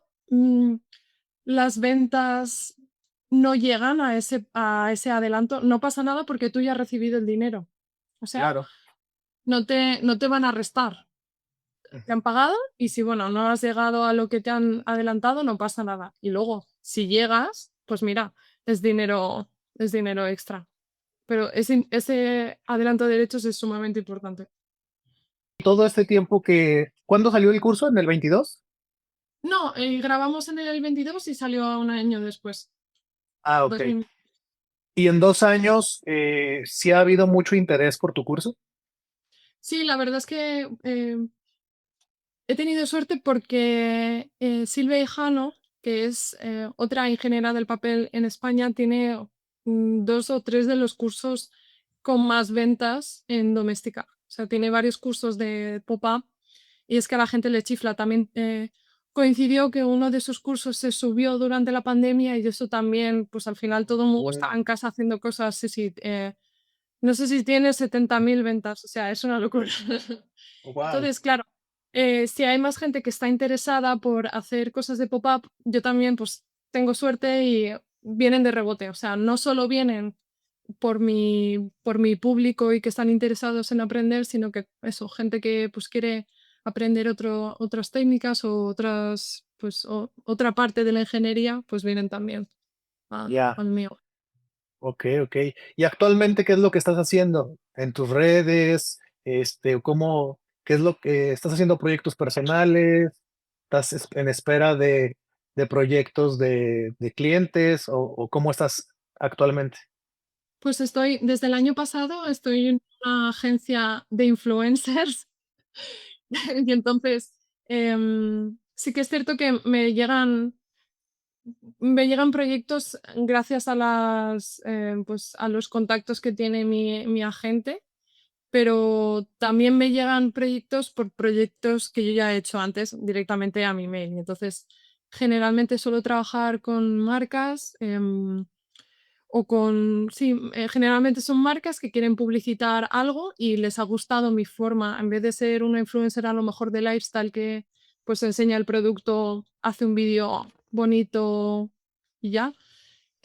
B: las ventas no llegan a ese adelanto, no pasa nada porque tú ya has recibido el dinero. O sea,
A: claro.
B: no te van a restar. Te han pagado y si, bueno, no has llegado a lo que te han adelantado, no pasa nada. Y luego, si llegas, pues mira, es dinero extra. Pero ese adelanto de derechos es sumamente importante.
A: Todo este tiempo ¿cuándo salió el curso? ¿En el 22?
B: No, grabamos en el 22 y salió un año después.
A: Ah, ok.
B: 2000.
A: ¿Y en 2 años, sí ha habido mucho interés por tu curso?
B: Sí, la verdad es que he tenido suerte porque Silvia Hijano, que es otra ingeniera del papel en España, tiene 2 o 3 de los cursos con más ventas en doméstica. O sea, tiene varios cursos de pop-up y es que a la gente le chifla. También coincidió que uno de esos cursos se subió durante la pandemia y eso también, pues al final todo el mundo estaba en casa haciendo cosas. Sí, sí, no sé si tiene 70.000 ventas, o sea, es una locura.
A: Wow.
B: Entonces, claro, si hay más gente que está interesada por hacer cosas de pop-up, yo también pues tengo suerte y vienen de rebote. O sea, no solo vienen por mi público y que están interesados en aprender, sino que eso, gente que pues quiere aprender otras técnicas o otra parte de la ingeniería, pues vienen también
A: Ya,
B: al mío.
A: ok, ok. ¿Y actualmente qué es lo que estás haciendo en tus redes? ¿Qué es lo que estás haciendo? ¿Proyectos personales? ¿Estás en espera de proyectos de clientes o cómo estás actualmente?
B: Pues desde el año pasado estoy en una agencia de influencers y entonces sí que es cierto que me llegan proyectos gracias a los contactos que tiene mi agente, pero también me llegan proyectos por proyectos que yo ya he hecho antes directamente a mi mail. Entonces, generalmente suelo trabajar con marcas o con, sí, generalmente son marcas que quieren publicitar algo y les ha gustado mi forma, en vez de ser una influencer a lo mejor de lifestyle que pues enseña el producto, hace un vídeo bonito y ya.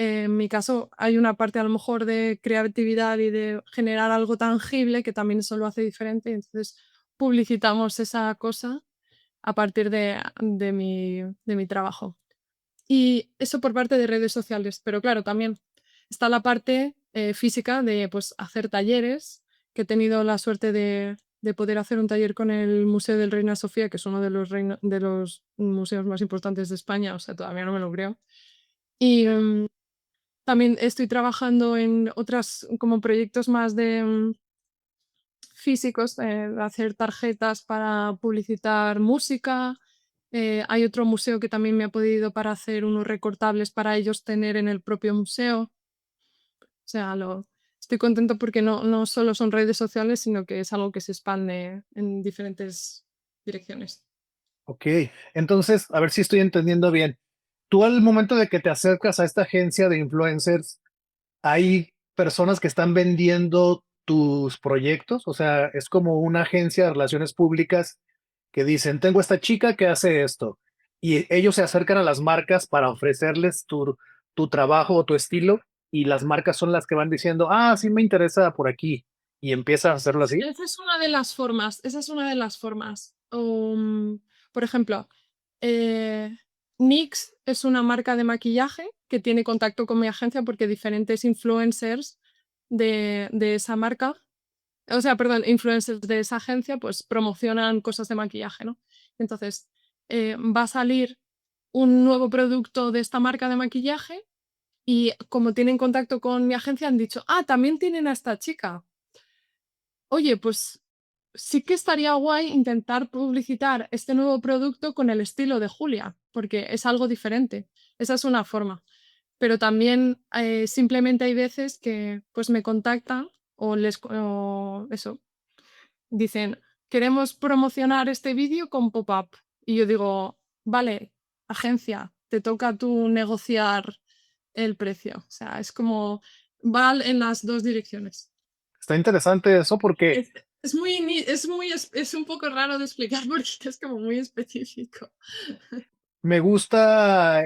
B: En mi caso hay una parte a lo mejor de creatividad y de generar algo tangible que también eso lo hace diferente, entonces publicitamos esa cosa a partir de mi trabajo. Y eso por parte de redes sociales, pero claro, también está la parte física de pues, hacer talleres, que he tenido la suerte de poder hacer un taller con el Museo del Reina Sofía, que es uno de los museos más importantes de España, o sea, todavía no me lo creo. Y también estoy trabajando en otras como proyectos más de físicos, de hacer tarjetas para publicitar música. Hay otro museo que también me ha pedido para hacer unos recortables para ellos tener en el propio museo. O sea, estoy contento porque no solo son redes sociales, sino que es algo que se expande en diferentes direcciones.
A: Ok, entonces, a ver si estoy entendiendo bien. Tú al momento de que te acercas a esta agencia de influencers, ¿hay personas que están vendiendo tus proyectos? O sea, es como una agencia de relaciones públicas que dicen, tengo esta chica que hace esto, y ellos se acercan a las marcas para ofrecerles tu trabajo o tu estilo, y las marcas son las que van diciendo, ah, sí me interesa por aquí, y empiezas a hacerlo así.
B: Esa es una de las formas, esa es una de las formas. Por ejemplo, eh, NYX es una marca de maquillaje que tiene contacto con mi agencia porque diferentes influencers de esa marca, o sea, perdón, influencers de esa agencia, pues promocionan cosas de maquillaje, ¿no? Entonces, va a salir un nuevo producto de esta marca de maquillaje y como tienen contacto con mi agencia han dicho, ah, también tienen a esta chica. Oye, pues sí que estaría guay intentar publicitar este nuevo producto con el estilo de Julia, porque es algo diferente. Esa es una forma. Pero también simplemente hay veces que pues me contactan o eso, dicen, queremos promocionar este vídeo con pop-up. Y yo digo, vale, agencia, te toca a tú negociar el precio. O sea, es como, va en las dos direcciones.
A: Está interesante eso porque
B: Es muy, es un poco raro de explicar porque es como muy específico.
A: me gusta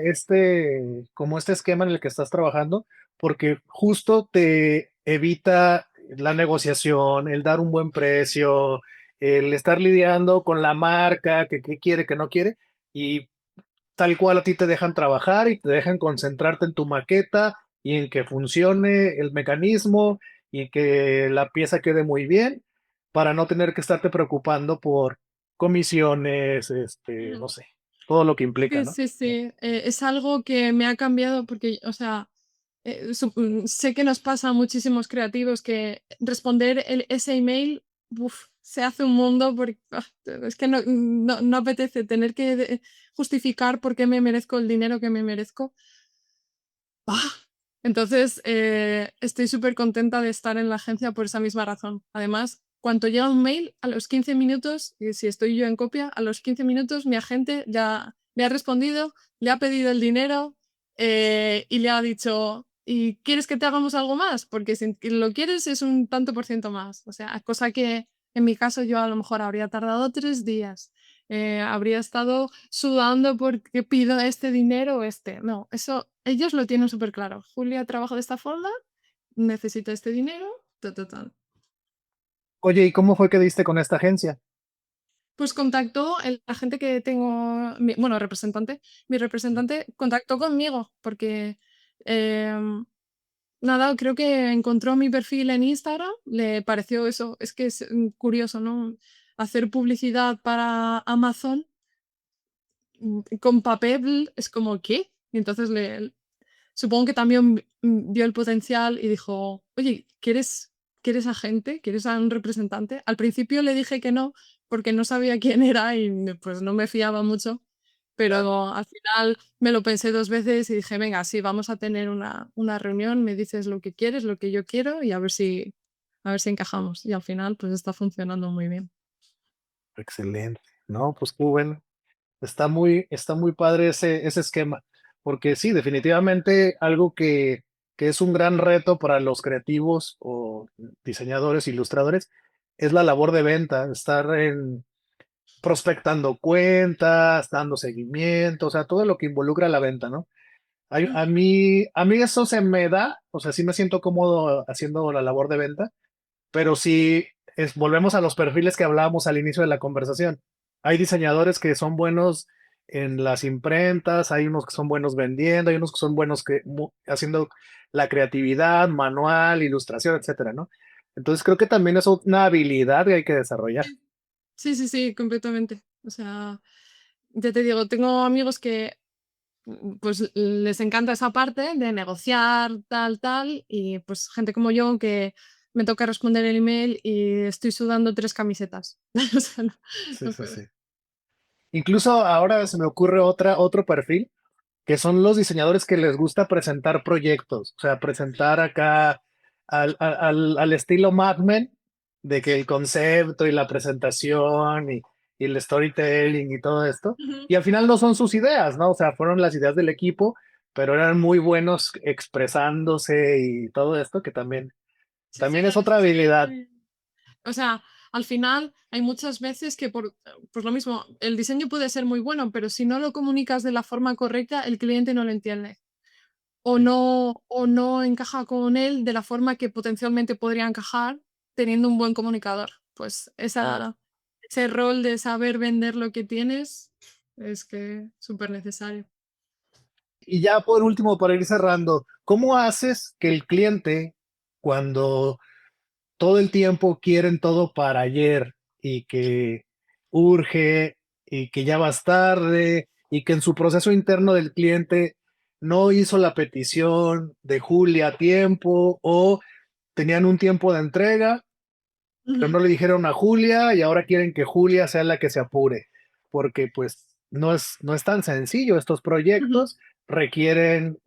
A: como este esquema en el que estás trabajando, porque justo te evita la negociación, el dar un buen precio, el estar lidiando con la marca, que qué quiere, que no quiere, y tal cual a ti te dejan trabajar y te dejan concentrarte en tu maqueta y en que funcione el mecanismo y que la pieza quede muy bien para no tener que estarte preocupando por comisiones,
B: Ujú.
A: no sé, todo lo que implica,
B: Sí,
A: ¿no?
B: sí, sí. Es algo que me ha cambiado porque, o sea, sé que nos pasa a muchísimos creativos que responder ese email, uf, se hace un mundo porque es que no apetece tener que justificar por qué me merezco el dinero que me merezco. ¡Ah! Entonces, estoy súper contenta de estar en la agencia por esa misma razón. Además, cuando llega un mail, a los 15 minutos, y si estoy yo en copia, a los 15 minutos mi agente ya le ha respondido, le ha pedido el dinero y le ha dicho, ¿y quieres que te hagamos algo más? Porque si lo quieres es un tanto por ciento más. O sea, cosa que en mi caso yo a lo mejor habría tardado 3 días. Habría estado sudando porque pido este dinero o este. No, eso ellos lo tienen súper claro. Julia trabaja de esta forma, necesita este dinero,
A: Oye, ¿y cómo fue que diste con esta agencia?
B: Pues contactó la gente que tengo, bueno, representante, mi representante contactó conmigo porque em, nada, creo que encontró mi perfil en Instagram, le pareció eso, es que es curioso, ¿no? Hacer publicidad para Amazon con papel es como, ¿qué? Y entonces supongo que también vio el potencial y dijo, oye, ¿quieres agente? ¿Quieres a un representante? Al principio le dije que no, porque no sabía quién era y pues no me fiaba mucho, pero al final me lo pensé 2 veces y dije, venga, sí, vamos a tener una reunión, me dices lo que quieres, lo que yo quiero y a ver si a ver si encajamos. Y al final, pues está funcionando muy bien.
A: Excelente. No, pues qué bueno. Está muy padre ese esquema, porque sí, definitivamente algo que es un gran reto para los creativos o diseñadores, ilustradores, es la labor de venta, estar prospectando cuentas, dando seguimiento, o sea, todo lo que involucra la venta, ¿no? A mí eso se me da, o sea, sí me siento cómodo haciendo la labor de venta, pero sí, volvemos a los perfiles que hablábamos al inicio de la conversación. Hay diseñadores que son buenos en las imprentas, hay unos que son buenos vendiendo, hay unos que son buenos haciendo la creatividad, manual, ilustración, etcétera, ¿no? Entonces creo que también es una habilidad que hay que desarrollar.
B: Sí, sí, sí, completamente. O sea, ya te digo, tengo amigos que pues les encanta esa parte de negociar, tal, tal, y pues gente como yo que me toca responder el email y estoy sudando 3 camisetas. O sea, no,
A: Sí,
B: no
A: sí,
B: puedo.
A: sí. Incluso ahora se me ocurre otro perfil, que son los diseñadores que les gusta presentar proyectos, o sea, presentar acá al estilo Mad Men, de que el concepto y la presentación y el storytelling y todo esto,
B: Ujú.
A: y al final no son sus ideas, ¿no? O sea, fueron las ideas del equipo, pero eran muy buenos expresándose y todo esto, que
B: Sí, sí,
A: también
B: la
A: es otra
B: necesidad
A: habilidad.
B: de o sea, al final hay muchas veces que por pues lo mismo, el diseño puede ser muy bueno, pero si no lo comunicas de la forma correcta, el cliente no lo entiende.
A: Sí,
B: O no encaja con él de la forma que potencialmente podría encajar teniendo un buen comunicador. Pues
A: claro.
B: ese rol de saber vender lo que tienes es que súper necesario.
A: Y ya por último, para ir cerrando, ¿cómo haces que el cliente, cuando todo el tiempo quieren todo para ayer y que urge y que ya vas tarde y que en su proceso interno del cliente no hizo la petición de Julia a tiempo o tenían un tiempo de entrega, pero
B: Ujú,
A: no le dijeron a Julia y ahora quieren que Julia sea la que se apure, porque pues no es tan sencillo. Estos
B: ujú,
A: proyectos requieren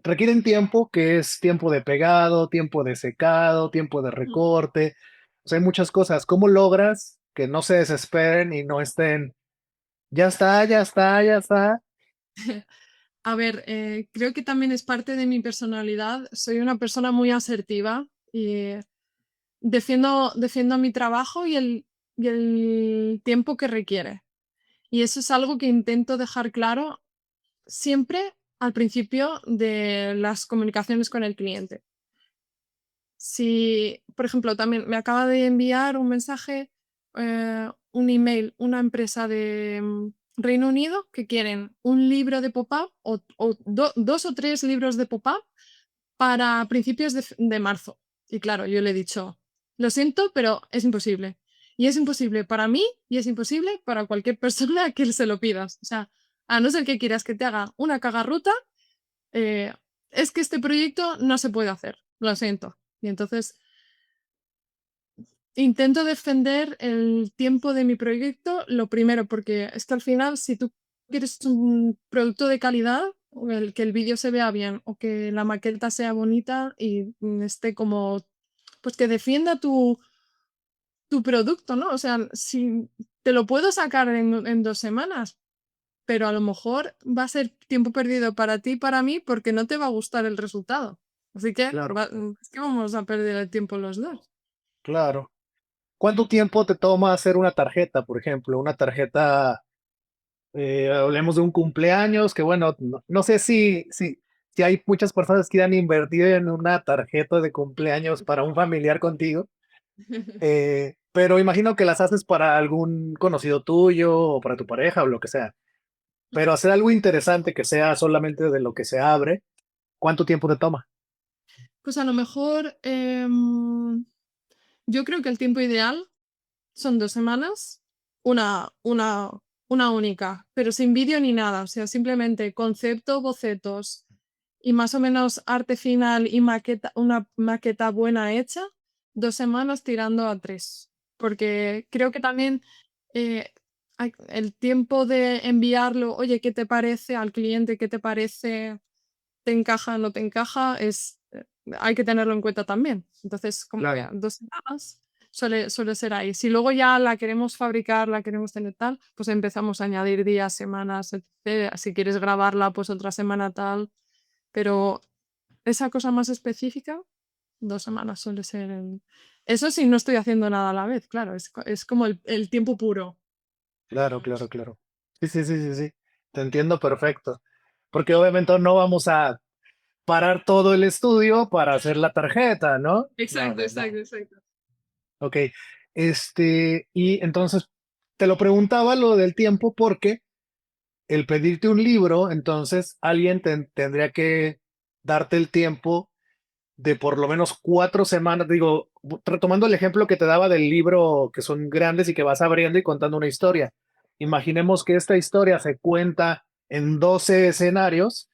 A: tiempo, que es tiempo de pegado, tiempo de secado, tiempo de
B: ujú.
A: recorte. O sea, hay muchas cosas. ¿Cómo logras que no se desesperen y no estén, ya está, ya está, ya está?
B: A ver, creo que también es parte de mi personalidad. Soy una persona muy asertiva y defiendo mi trabajo y el tiempo que requiere. Y eso es algo que intento dejar claro siempre al principio de las comunicaciones con el cliente. Si, por ejemplo, también me acaba de enviar un mensaje, un email, una empresa de Reino Unido que quieren un libro de pop-up o 2 o 3 libros de pop-up para principios de marzo. Y claro, yo le he dicho, lo siento, pero es imposible. Y es imposible para mí y es imposible para cualquier persona que se lo pidas. O sea, a no ser que quieras que te haga una cagarruta, eh, es que este proyecto no se puede hacer. Lo siento. Y entonces intento defender el tiempo de mi proyecto, lo primero, porque es que al final, si tú quieres un producto de calidad, o que el vídeo se vea bien o que la maqueta sea bonita y esté como, pues que defienda tu producto, ¿no? O sea, si te lo puedo sacar en 2 semanas, pero a lo mejor va a ser tiempo perdido para ti y para mí porque no te va a gustar el resultado. Así que
A: Claro,
B: es que vamos a perder el tiempo los dos.
A: claro. ¿Cuánto tiempo te toma hacer una tarjeta, por ejemplo? Una tarjeta, hablemos de un cumpleaños, que bueno, no sé si hay muchas personas que han invertido en una tarjeta de cumpleaños para un familiar contigo, pero imagino que las haces para algún conocido tuyo o para tu pareja o lo que sea. Pero hacer algo interesante que sea solamente de lo que se abre, ¿cuánto tiempo te toma?
B: Pues a lo mejor, yo creo que el tiempo ideal son 2 semanas, una una una única, pero sin vídeo ni nada, o sea, simplemente concepto, bocetos y más o menos arte final y maqueta una maqueta buena hecha, 2 semanas tirando a 3 porque creo que también, hay el tiempo de enviarlo: "Oye, ¿qué te parece?", al cliente, ¿qué te parece? ¿Te encaja, no te encaja? Hay que tenerlo en cuenta también. Entonces, como
A: Claro.
B: que 2 semanas. suele ser ahí. Si luego ya la queremos fabricar, la queremos tener tal, pues empezamos a añadir días, semanas, etc. Si quieres grabarla, pues otra semana tal. Pero esa cosa más específica, 2 semanas suele ser. Eso sí, no estoy haciendo nada a la vez, claro, es como el tiempo puro.
A: Claro, claro, claro. Sí, sí, sí, sí, sí. Te entiendo perfecto. Porque obviamente no vamos a parar todo el estudio para hacer la tarjeta, ¿no? No,
B: Exacto,
A: no, no.
B: exacto, exacto.
A: Ok. Y entonces te lo preguntaba lo del tiempo porque el pedirte un libro, entonces alguien tendría que darte el tiempo de por lo menos 4 semanas. Digo, retomando el ejemplo que te daba del libro que son grandes y que vas abriendo y contando una historia. Imaginemos que esta historia se cuenta en 12 escenarios,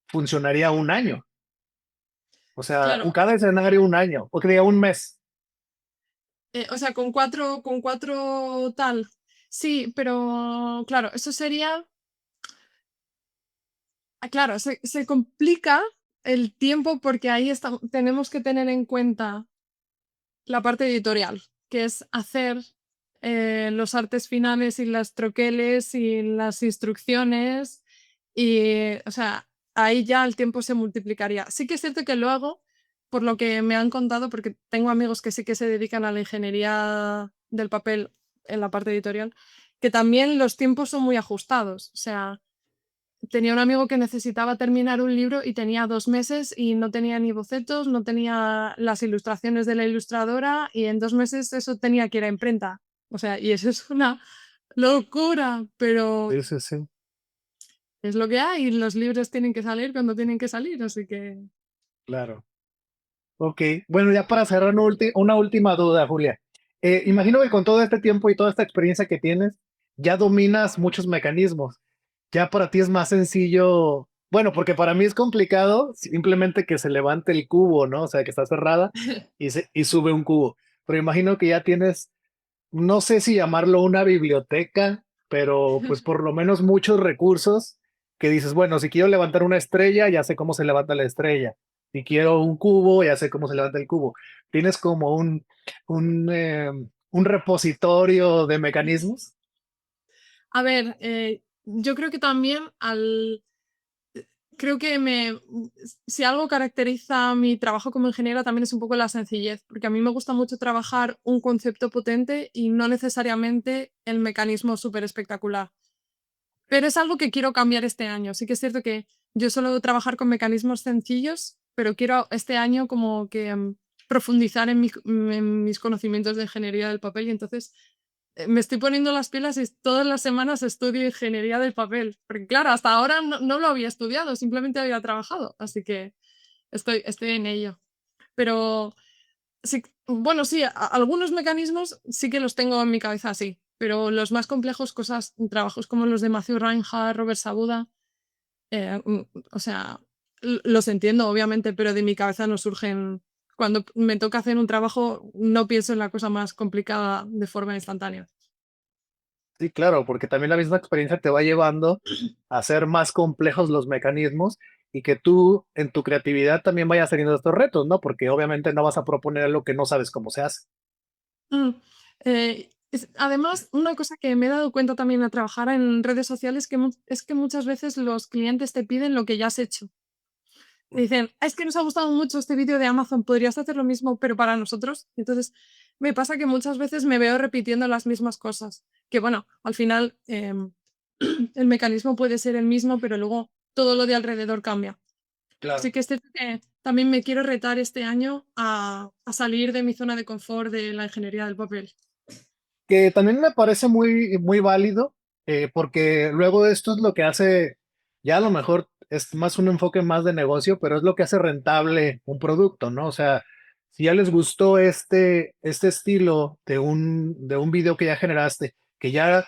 A: funcionaría un año. O sea,
B: Claro,
A: cada escenario un año, o que diga un mes.
B: o sea, con cuatro tal. Sí, pero claro, eso sería. Claro, se complica el tiempo porque ahí tenemos que tener en cuenta la parte editorial, que es hacer los artes finales y las troqueles y las instrucciones. Y, o sea, ahí ya el tiempo se multiplicaría. Sí que es cierto que lo hago, por lo que me han contado, porque tengo amigos que sí que se dedican a la ingeniería del papel en la parte editorial, que también los tiempos son muy ajustados. O sea, tenía un amigo que necesitaba terminar un libro y tenía 2 meses y no tenía ni bocetos, no tenía las ilustraciones de la ilustradora y en 2 meses eso tenía que ir a imprenta. O sea, y eso es una locura, pero
A: Sí, sí, sí,
B: es lo que hay. Los libros tienen que salir cuando tienen que salir, así que.
A: claro. Ok, bueno, ya para cerrar una última duda, Julia. Imagino que con todo este tiempo y toda esta experiencia que tienes, ya dominas muchos mecanismos. Ya para ti es más sencillo, bueno, porque para mí es complicado simplemente que se levante el cubo, ¿no? O sea, que está cerrada y sube un cubo. Pero imagino que ya tienes, no sé si llamarlo una biblioteca, pero pues por lo menos muchos recursos que dices, bueno, si quiero levantar una estrella, ya sé cómo se levanta la estrella. Si quiero un cubo, ya sé cómo se levanta el cubo. Tienes como un repositorio de mecanismos.
B: A ver, yo creo que también creo que si algo caracteriza mi trabajo como ingeniera también es un poco la sencillez, porque a mí me gusta mucho trabajar un concepto potente y no necesariamente el mecanismo súper espectacular. Pero es algo que quiero cambiar este año. Sí que es cierto que yo suelo trabajar con mecanismos sencillos, pero quiero este año como que profundizar en mis conocimientos de ingeniería del papel y entonces me estoy poniendo las pilas y todas las semanas estudio ingeniería del papel. Porque claro, hasta ahora no lo había estudiado, simplemente había trabajado. Así que estoy en ello. Pero sí, bueno, sí, algunos mecanismos sí que los tengo en mi cabeza, sí. Pero los más complejos, trabajos como los de Matthew Reinhardt, Robert Sabuda, o sea, los entiendo, obviamente, pero de mi cabeza no surgen. Cuando me toca hacer un trabajo, no pienso en la cosa más complicada de forma instantánea.
A: Sí, claro, porque también la misma experiencia te va llevando a hacer más complejos los mecanismos y que tú en tu creatividad también vayas teniendo estos retos, ¿no? Porque obviamente no vas a proponer algo que no sabes cómo se hace.
B: Mm, además, una cosa que me he dado cuenta también al trabajar en redes sociales es que muchas veces los clientes te piden lo que ya has hecho. Te dicen: "Ah, es que nos ha gustado mucho este vídeo de Amazon, podrías hacer lo mismo, pero para nosotros". Entonces, me pasa que muchas veces me veo repitiendo las mismas cosas, que bueno, al final el mecanismo puede ser el mismo, pero luego todo lo de alrededor cambia.
A: Claro.
B: Así que es cierto que también me quiero retar este año a salir de mi zona de confort de la ingeniería del papel.
A: Que también me parece muy, muy válido, porque luego esto es lo que hace, ya a lo mejor es más un enfoque más de negocio, pero es lo que hace rentable un producto, ¿no? O sea, si ya les gustó este estilo de un video que ya generaste, que ya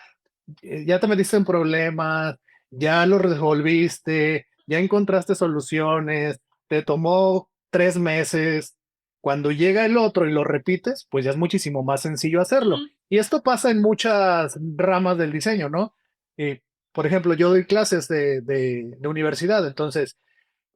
A: te metiste en problemas, ya lo resolviste, ya encontraste soluciones, te tomó 3 meses. Cuando llega el otro y lo repites, pues ya es muchísimo más sencillo hacerlo.
B: Ujú.
A: Y esto pasa en muchas ramas del diseño, ¿no? Eh, por ejemplo, yo doy clases de universidad, entonces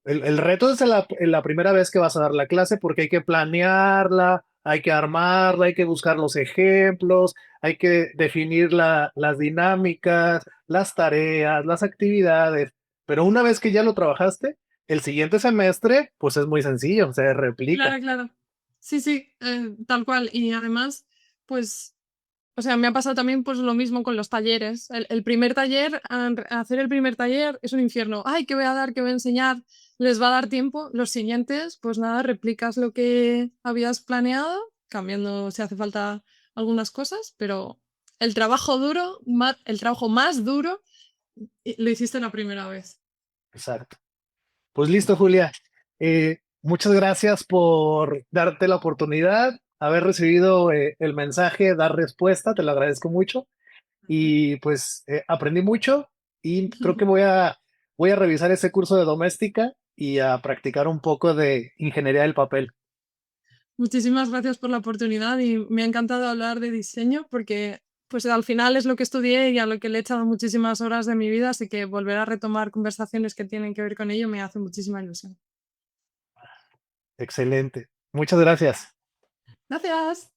A: el reto es en la primera vez que vas a dar la clase porque hay que planearla, hay que armarla, hay que buscar los ejemplos, hay que definir las dinámicas, las tareas, las actividades, pero una vez que ya lo trabajaste, el siguiente semestre, pues es muy sencillo, se replica.
B: Claro, claro. Sí, sí, tal cual. Y además, pues, o sea, me ha pasado también pues lo mismo con los talleres. El primer taller, hacer el primer taller es un infierno. Ay, ¿qué voy a dar? ¿Qué voy a enseñar? Les va a dar tiempo. Los siguientes, pues nada, replicas lo que habías planeado, cambiando si hace falta algunas cosas, pero el trabajo duro, el trabajo más duro, lo hiciste la primera vez.
A: Exacto. Pues listo, Julia. Muchas gracias por darte la oportunidad, haber recibido el mensaje, dar respuesta, te lo agradezco mucho. Y pues aprendí mucho y creo que voy a revisar ese curso de doméstica y a practicar un poco de ingeniería del papel.
B: Muchísimas gracias por la oportunidad y me ha encantado hablar de diseño porque pues al final es lo que estudié y a lo que le he echado muchísimas horas de mi vida, así que volver a retomar conversaciones que tienen que ver con ello me hace muchísima ilusión.
A: Excelente. Muchas gracias.
B: Gracias.